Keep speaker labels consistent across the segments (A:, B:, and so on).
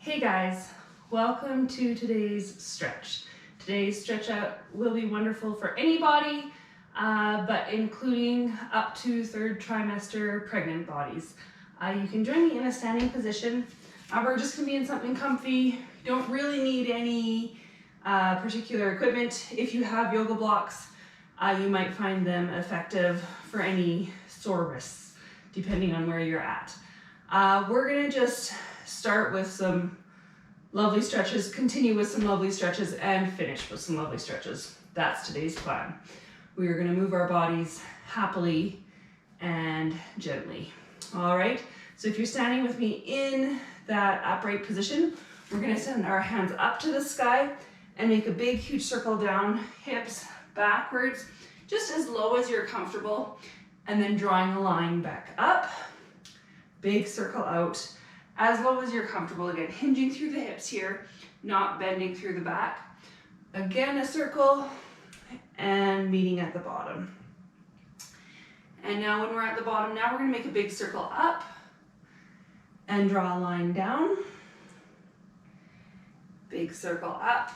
A: Hey guys, welcome to today's stretch. Today's stretch out will be wonderful for anybody, but including up to third trimester pregnant bodies. You can join me in a standing position. We're just gonna be in something comfy. You don't really need any particular equipment. If you have yoga blocks, you might find them effective for any sore wrists, depending on where you're at. We're gonna just start with some lovely stretches, continue with some lovely stretches, and finish with some lovely stretches. That's today's plan. We are gonna move our bodies happily and gently. All right, so if you're standing with me in that upright position, we're gonna send our hands up to the sky and make a big, huge circle down, hips backwards, just as low as you're comfortable, and then drawing a line back up, big circle out, as low as you're comfortable. Again, hinging through the hips here, not bending through the back. Again, a circle and meeting at the bottom. And now when we're at the bottom, now we're gonna make a big circle up and draw a line down. Big circle up,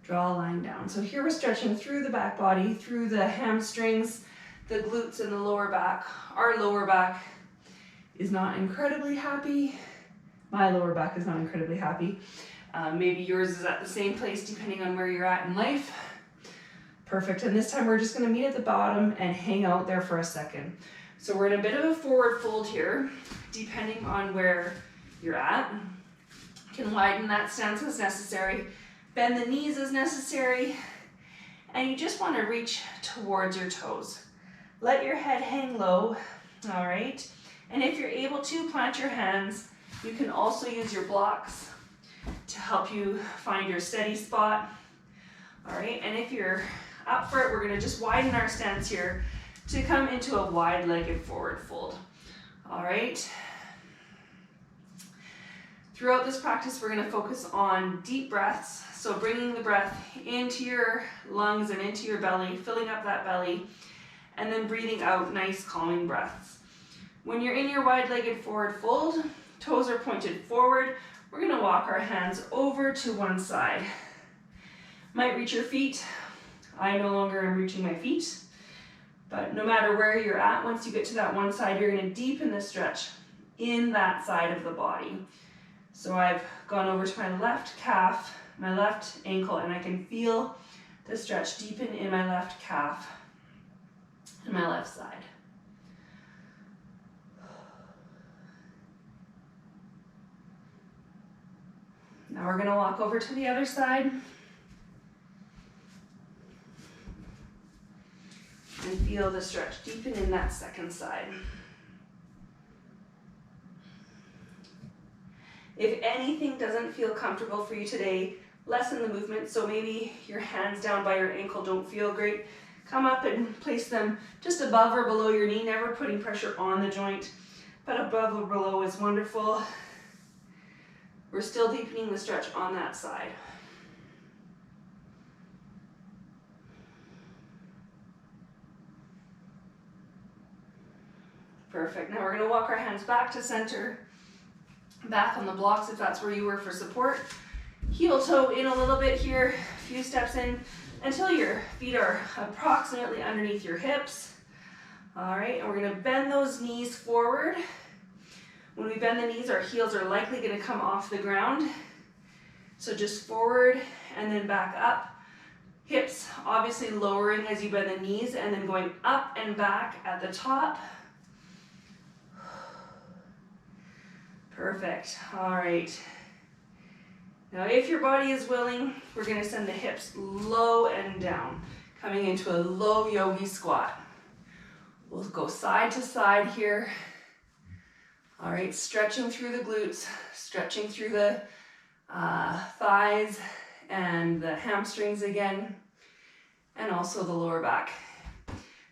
A: draw a line down. So here we're stretching through the back body, through the hamstrings, the glutes and the lower back. Our lower back is not incredibly happy. My lower back is not incredibly happy. Maybe yours is at the same place depending on where you're at in life. Perfect, and this time we're just gonna meet at the bottom and hang out there for a second. So we're in a bit of a forward fold here, depending on where you're at. You can widen that stance as necessary, bend the knees as necessary, and you just wanna reach towards your toes. Let your head hang low, all right? And if you're able to plant your hands, you can also use your blocks to help you find your steady spot. All right, and if you're up for it, we're gonna just widen our stance here to come into a wide-legged forward fold. All right. Throughout this practice, we're gonna focus on deep breaths. So bringing the breath into your lungs and into your belly, filling up that belly, and then breathing out nice calming breaths. When you're in your wide-legged forward fold, toes are pointed forward, we're gonna walk our hands over to one side. Might reach your feet. I no longer am reaching my feet, but no matter where you're at, once you get to that one side, you're gonna deepen the stretch in that side of the body. So I've gone over to my left calf, my left ankle, and I can feel the stretch deepen in my left calf and my left side. Now we're gonna walk over to the other side and feel the stretch deepen in that second side. If anything doesn't feel comfortable for you today, lessen the movement. So maybe your hands down by your ankle don't feel great. Come up and place them just above or below your knee, never putting pressure on the joint, but above or below is wonderful. We're still deepening the stretch on that side. Perfect. Now we're going to walk our hands back to center, back on the blocks if that's where you were for support. Heel toe in a little bit here, a few steps in until your feet are approximately underneath your hips. All right, and we're going to bend those knees forward. When we bend the knees, our heels are likely going to come off the ground. So just forward and then back up. Hips obviously lowering as you bend the knees and then going up and back at the top. Perfect. All right. Now if your body is willing, we're going to send the hips low and down, coming into a low yogi squat. We'll go side to side here. All right, stretching through the glutes, stretching through the thighs and the hamstrings again, and also the lower back.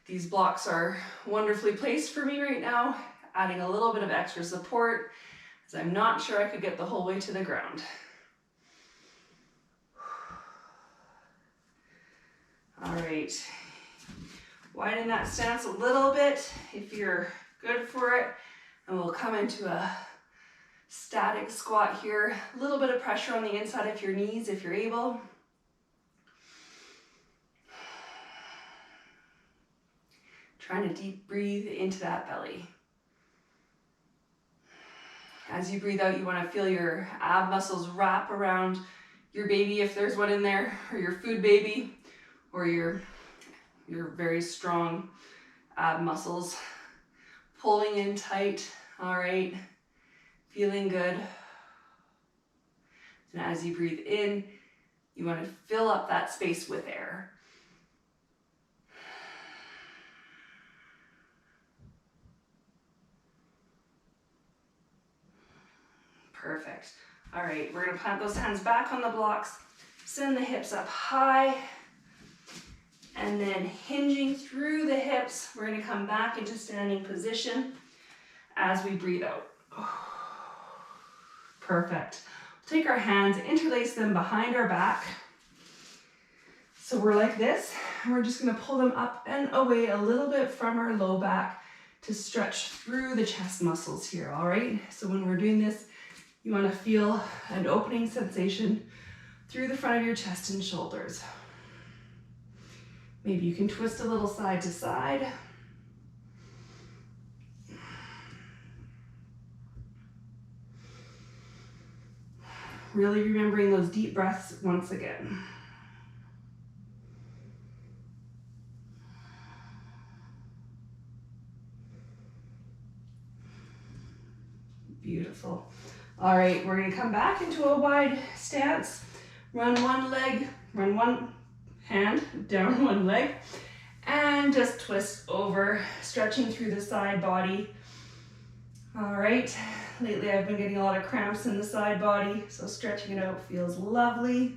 A: These blocks are wonderfully placed for me right now, adding a little bit of extra support, as I'm not sure I could get the whole way to the ground. All right, widen that stance a little bit if you're good for it. And we'll come into a static squat here. A little bit of pressure on the inside of your knees if you're able. Trying to deep breathe into that belly. As you breathe out, you want to feel your ab muscles wrap around your baby if there's one in there, or your food baby, or your very strong ab muscles. Pulling in tight, all right, feeling good. And as you breathe in, you want to fill up that space with air. Perfect. All right, we're gonna plant those hands back on the blocks, send the hips up high, and then hinging through the hips, we're gonna come back into standing position as we breathe out. Perfect. Take our hands, interlace them behind our back. So we're like this, and we're just gonna pull them up and away a little bit from our low back to stretch through the chest muscles here, all right? So when we're doing this, you want to feel an opening sensation through the front of your chest and shoulders. Maybe you can twist a little side to side. Really remembering those deep breaths once again. Beautiful. All right, we're gonna come back into a wide stance. Run one leg, run one hand down one leg, and just twist over, stretching through the side body. All right, lately I've been getting a lot of cramps in the side body, so stretching it out feels lovely.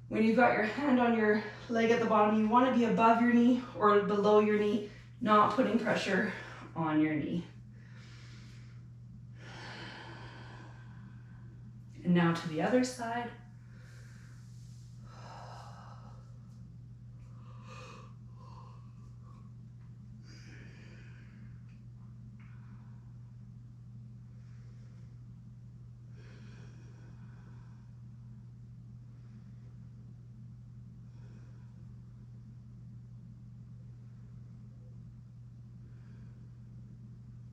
A: When you've got your hand on your leg at the bottom, you want to be above your knee or below your knee, not putting pressure on your knee. And now to the other side.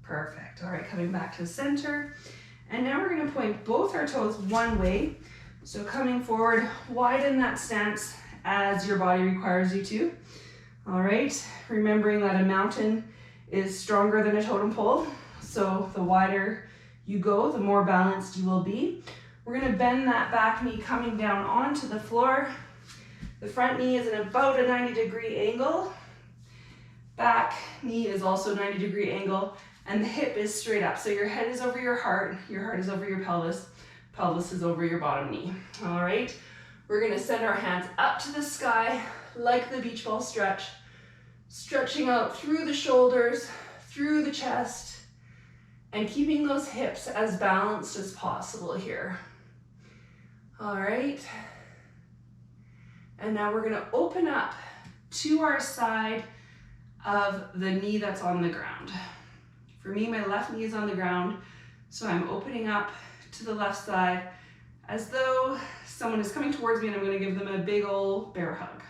A: Perfect. All right, coming back to the center. And now we're going to point both our toes one way. So coming forward, widen that stance as your body requires you to. All right, remembering that a mountain is stronger than a totem pole. So the wider you go, the more balanced you will be. We're going to bend that back knee coming down onto the floor. The front knee is in about a 90-degree angle. Back knee is also 90-degree angle. And the hip is straight up. So your head is over your heart is over your pelvis is over your bottom knee. All right, we're gonna send our hands up to the sky like the beach ball stretch, stretching out through the shoulders, through the chest, and keeping those hips as balanced as possible here. All right, and now we're gonna open up to our side of the knee that's on the ground. For me, my left knee is on the ground, so I'm opening up to the left side as though someone is coming towards me and I'm going to give them a big old bear hug.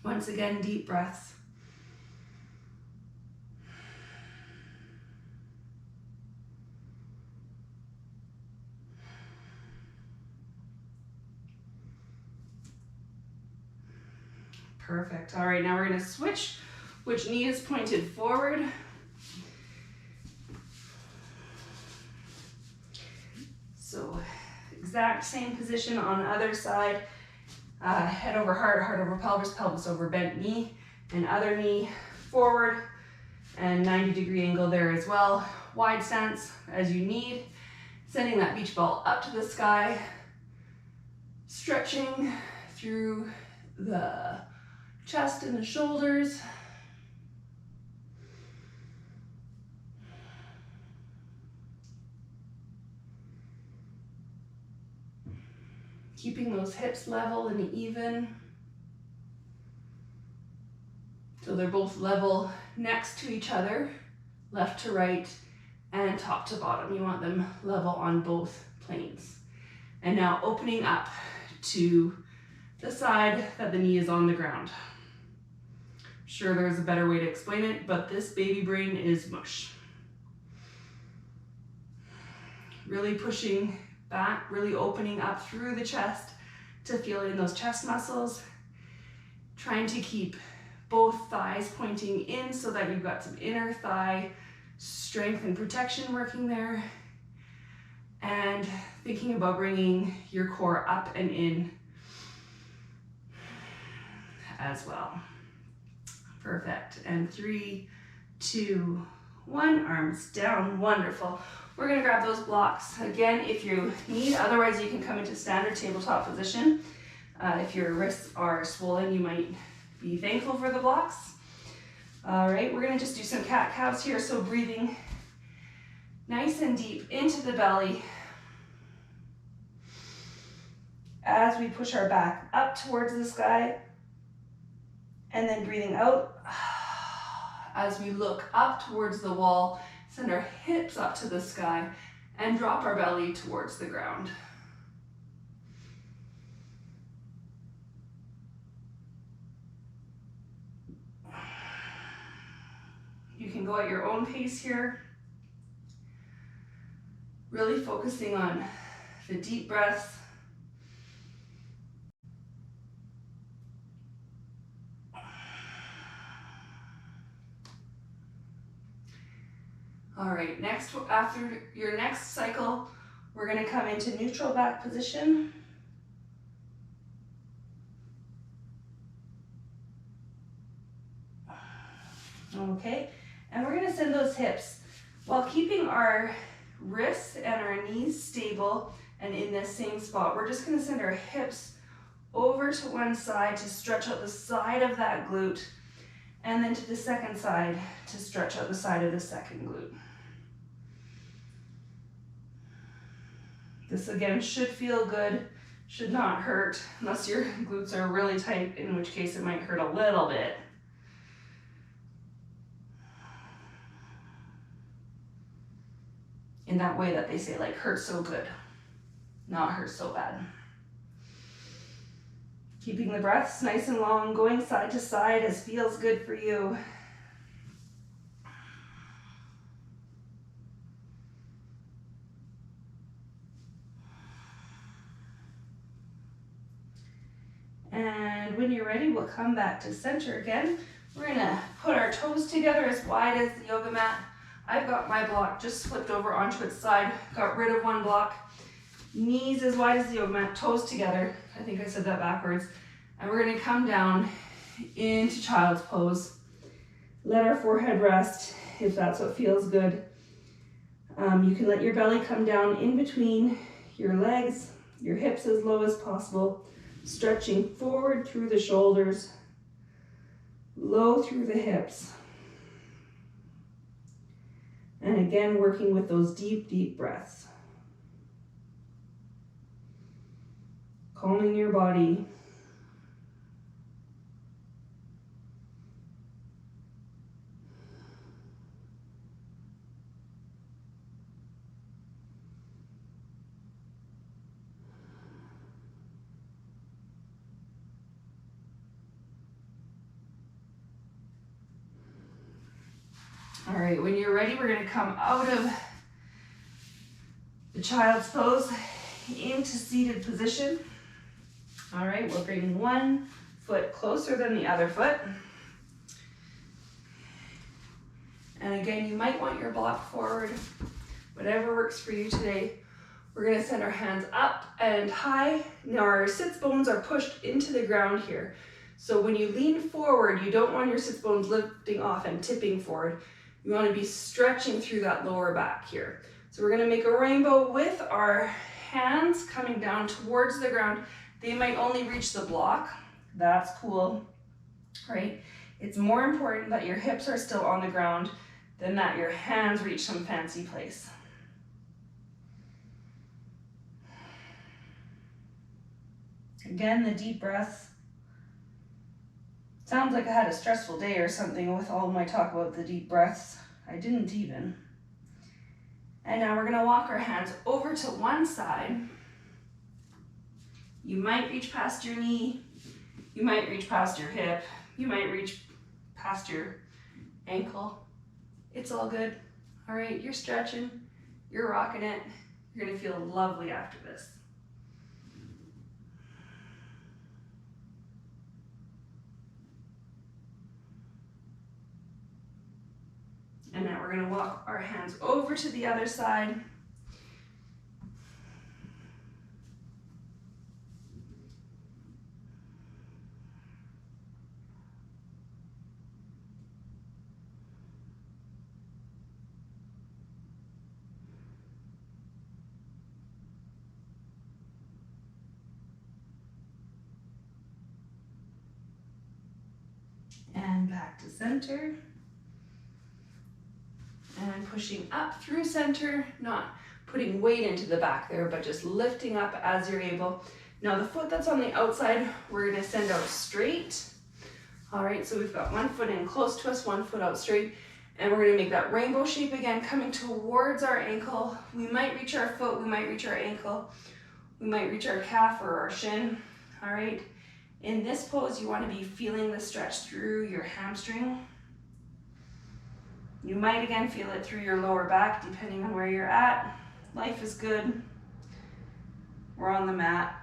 A: Once again, deep breaths. Perfect. All right, now we're going to switch. Which knee is pointed forward. So exact same position on the other side. Head over heart, heart over pelvis, pelvis over bent knee, and other knee forward, and 90-degree angle there as well. Wide stance as you need. Sending that beach ball up to the sky. Stretching through the chest and the shoulders. Keeping those hips level and even. So they're both level next to each other, left to right, and top to bottom. You want them level on both planes. And now opening up to the side that the knee is on the ground. Sure, there's a better way to explain it, but this baby brain is mush. Really pushing back, really opening up through the chest to feel in those chest muscles. Trying to keep both thighs pointing in so that you've got some inner thigh strength and protection working there. And thinking about bringing your core up and in as well. Perfect. And 3, 2, 1, arms down. Wonderful. We're going to grab those blocks again if you need. Otherwise, you can come into standard tabletop position. If your wrists are swollen, you might be thankful for the blocks. All right, we're going to just do some cat-cows here. So breathing nice and deep into the belly as we push our back up towards the sky. And then breathing out as we look up towards the wall, send our hips up to the sky, and drop our belly towards the ground. You can go at your own pace here, really focusing on the deep breaths. All right, next, after your next cycle, we're going to come into neutral back position. Okay, and we're going to send those hips while keeping our wrists and our knees stable and in this same spot. We're just going to send our hips over to one side to stretch out the side of that glute, and then to the second side to stretch out the side of the second glute. This again should feel good, should not hurt, unless your glutes are really tight, in which case it might hurt a little bit. In that way that they say, like, hurt so good, not hurt so bad. Keeping the breaths nice and long, going side to side as feels good for you. And when you're ready, we'll come back to center again. We're gonna put our toes together as wide as the yoga mat. I've got my block just flipped over onto its side, got rid of one block. Knees as wide as the yoga mat, toes together. I think I said that backwards. And we're gonna come down into child's pose. Let our forehead rest if that's what feels good. You can let your belly come down in between your legs, your hips as low as possible, stretching forward through the shoulders, low through the hips. And again, working with those deep, deep breaths. Calming your body. All right, when you're ready, we're gonna come out of the child's pose into seated position. All right, we'll bring one foot closer than the other foot. And again, you might want your block forward, whatever works for you today. We're gonna send our hands up and high. Now our sits bones are pushed into the ground here. So when you lean forward, you don't want your sits bones lifting off and tipping forward. You want to be stretching through that lower back here. So we're going to make a rainbow with our hands coming down towards the ground. They might only reach the block. That's cool, right? It's more important that your hips are still on the ground than that your hands reach some fancy place. Again, the deep breaths. Sounds like I had a stressful day or something with all my talk about the deep breaths. I didn't even. And now we're gonna walk our hands over to one side. You might reach past your knee, you might reach past your hip, you might reach past your ankle. It's all good. All right, you're stretching, you're rocking it. You're gonna feel lovely after this. And now we're gonna walk our hands over to the other side. And back to center. And pushing up through center, not putting weight into the back there, but just lifting up as you're able. Now the foot that's on the outside, we're gonna send out straight. All right, so we've got one foot in close to us, one foot out straight, and we're gonna make that rainbow shape again, coming towards our ankle. We might reach our foot, we might reach our ankle, we might reach our calf or our shin. All right, in this pose, you wanna be feeling the stretch through your hamstring. You might again feel it through your lower back, depending on where you're at. Life is good. We're on the mat.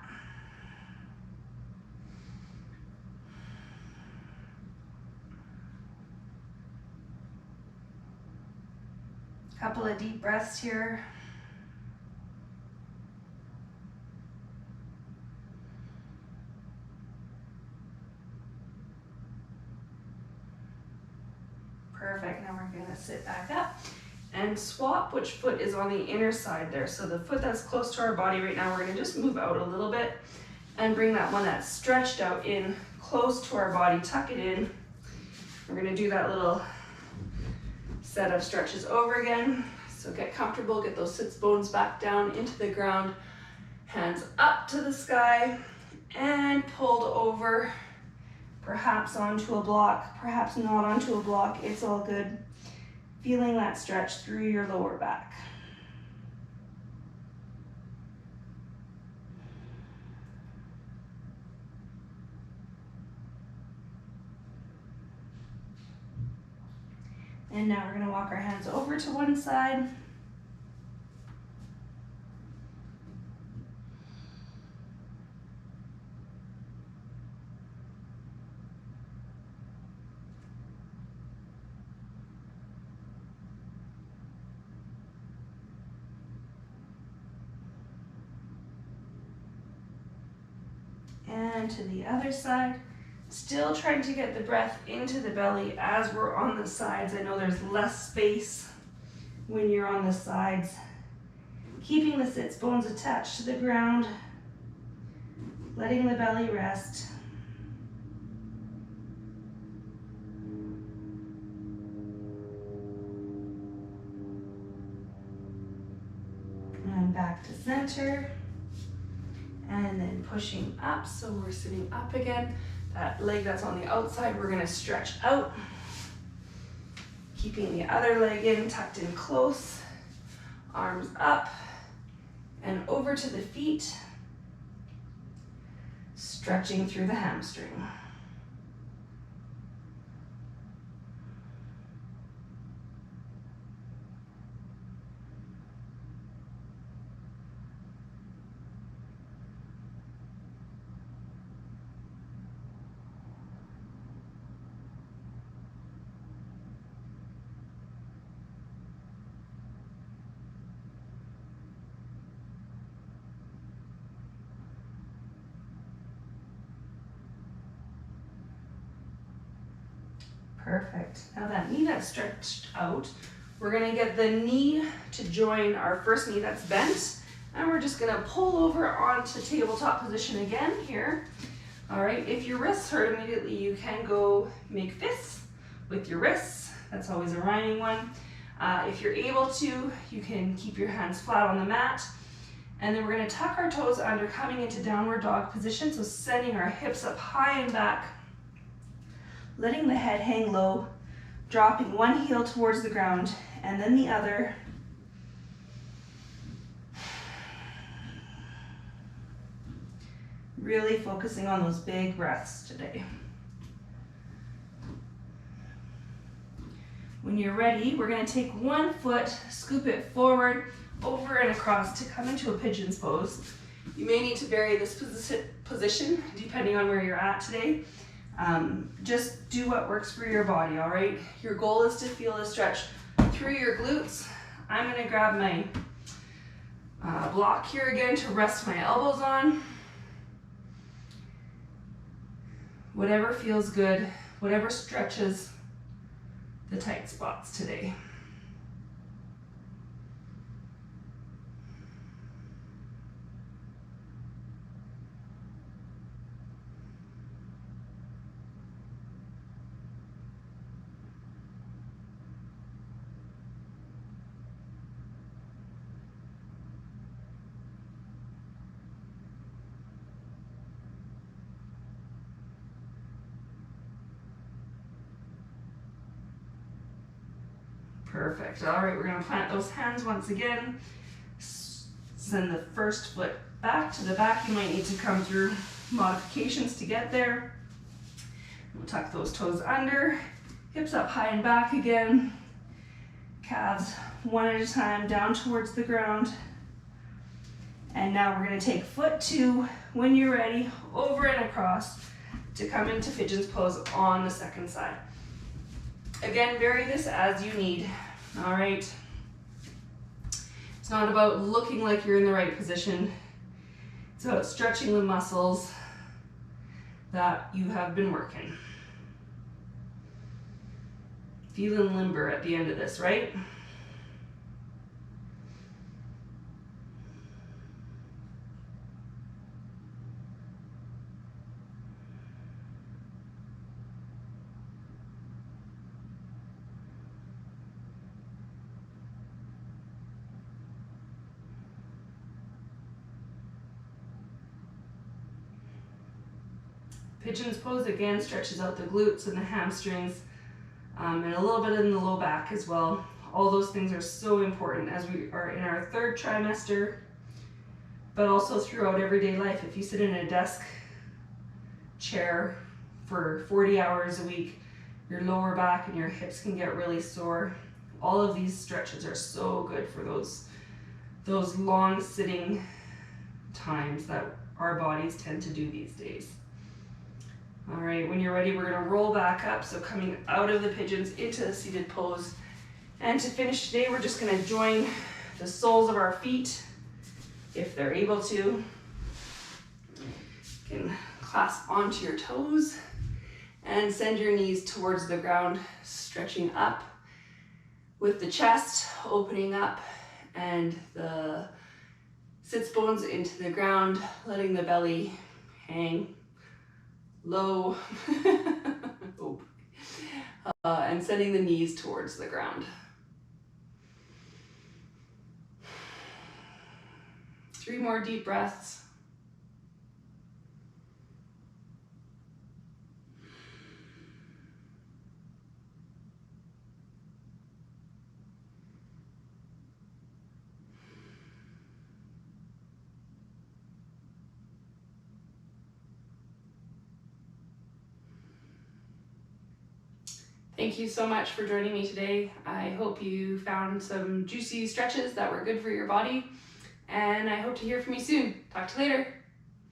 A: Couple of deep breaths here. Perfect, now we're gonna sit back up and swap which foot is on the inner side there. So the foot that's close to our body right now, we're gonna just move out a little bit and bring that one that's stretched out in close to our body, tuck it in. We're gonna do that little set of stretches over again. So get comfortable, get those sits bones back down into the ground, hands up to the sky and pulled over. Perhaps onto a block, perhaps not onto a block, it's all good. Feeling that stretch through your lower back. And now we're gonna walk our hands over to one side. And to the other side. Still trying to get the breath into the belly as we're on the sides. I know there's less space when you're on the sides. Keeping the sits bones attached to the ground. Letting the belly rest. And back to center. And then pushing up, so we're sitting up again. That leg that's on the outside, we're gonna stretch out. Keeping the other leg in, tucked in close. Arms up and over to the feet. Stretching through the hamstring. Perfect. Now that knee that's stretched out, we're gonna get the knee to join our first knee that's bent, and we're just gonna pull over onto tabletop position again here. All right, if your wrists hurt immediately, you can go make fists with your wrists. That's always a rhyming one. If you're able to, you can keep your hands flat on the mat. And then we're gonna tuck our toes under, coming into downward dog position, so sending our hips up high and back. Letting the head hang low,
B: dropping one heel towards the ground and then the other. Really focusing on those big breaths today. When you're ready, we're going to take one foot, scoop it forward, over and across to come into a pigeon's pose. You may need to vary this position depending on where you're at today. Just do what works for your body, all right? Your goal is to feel a stretch through your glutes. I'm going to grab my block here again to rest my elbows on. Whatever feels good, whatever stretches the tight spots today. Perfect. All right, we're going to plant those hands once again. Send the first foot back to the back. You might need to come through modifications to get there. We'll tuck those toes under, hips up high and back again. Calves one at a time down towards the ground. And now we're going to take foot two, when you're ready, over and across to come into pigeon's pose on the second side. Again, vary this as you need, all right? It's not about looking like you're in the right position. It's about stretching the muscles that you have been working. Feeling limber at the end of this, right? Pigeon's pose again stretches out the glutes and the hamstrings and a little bit in the low back as well. All those things are so important as we are in our third trimester, but also throughout everyday life. If you sit in a desk chair for 40 hours a week, your lower back and your hips can get really sore. All of these stretches are so good for those long sitting times that our bodies tend to do these days. All right, when you're ready, we're going to roll back up. So coming out of the pigeons into the seated pose. And to finish today, we're just going to join the soles of our feet, if they're able to. You can clasp onto your toes and send your knees towards the ground, stretching up with the chest opening up and the sits bones into the ground, letting the belly hang low and sending the knees towards the ground. 3 more deep breaths. Thank you so much for joining me today. I hope you found some juicy stretches that were good for your body, and I hope to hear from you soon. Talk to you later.